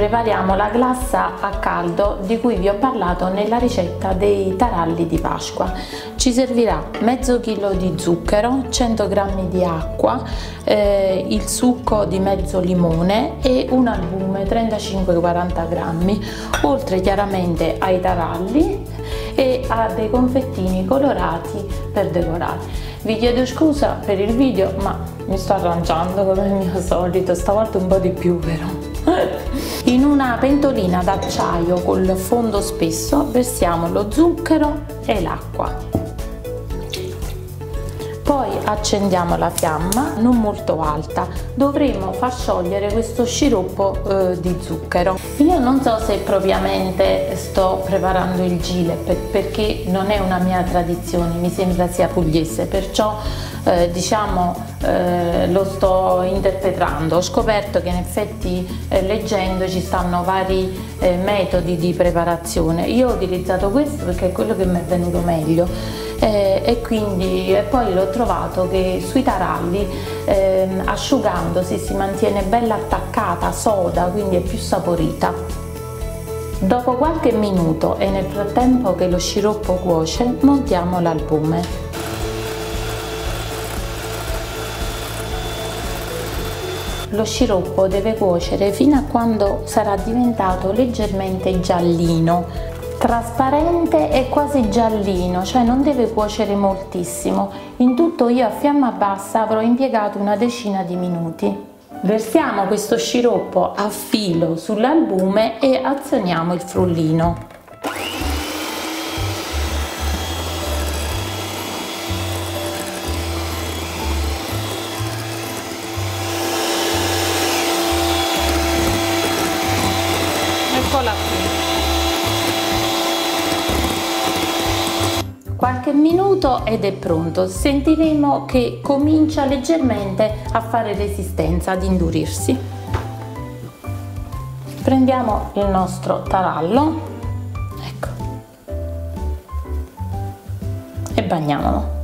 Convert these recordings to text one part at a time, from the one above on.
prepariamo la glassa a caldo di cui vi ho parlato nella ricetta dei taralli di Pasqua. Ci servirà mezzo chilo di zucchero, 100 g di acqua, il succo di mezzo limone e un albume 35-40 g, oltre chiaramente ai taralli e a dei confettini colorati per decorare. Vi chiedo scusa per il video, ma mi sto arrangiando come il mio solito, stavolta un po' di più però. In una pentolina d'acciaio col fondo spesso versiamo lo zucchero e l'acqua. Poi accendiamo la fiamma non molto alta, dovremo far sciogliere questo sciroppo di zucchero. Io non so se propriamente sto preparando il gile perché non è una mia tradizione, mi sembra sia pugliese, perciò lo sto interpretando. Ho scoperto che in effetti leggendo ci stanno vari metodi di preparazione. Io ho utilizzato questo perché è quello che mi è venuto meglio. E poi l'ho trovato che sui taralli asciugandosi si mantiene bella attaccata, soda, quindi è più saporita. Dopo qualche minuto e nel frattempo che lo sciroppo cuoce, montiamo l'albume. Lo sciroppo deve cuocere fino a quando sarà diventato leggermente giallino, trasparente e quasi giallino, cioè non deve cuocere moltissimo. In tutto io a fiamma bassa avrò impiegato una decina di minuti. Versiamo questo sciroppo a filo sull'albume e azioniamo il frullino. Eccola qui. Qualche minuto ed è pronto. Sentiremo che comincia leggermente a fare resistenza, ad indurirsi. Prendiamo il nostro tarallo, ecco, e bagniamolo.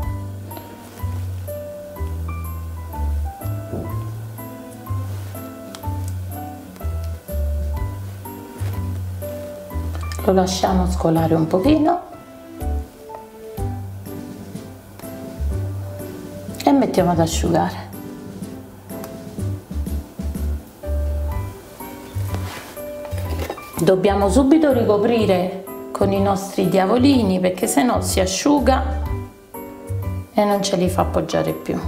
Lo lasciamo scolare un pochino e mettiamo ad asciugare. Dobbiamo subito ricoprire con i nostri diavolini perché se no si asciuga e non ce li fa appoggiare più.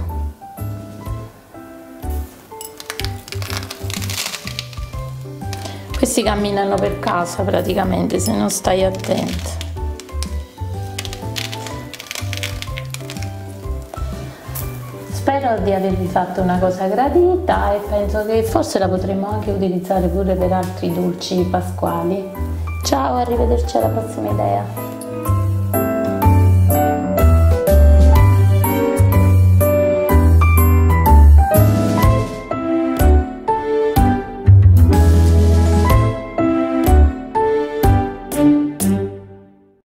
Questi camminano per casa praticamente se non stai attento. Spero di avervi fatto una cosa gradita e penso che forse la potremo anche utilizzare pure per altri dolci pasquali. Ciao, arrivederci alla prossima idea.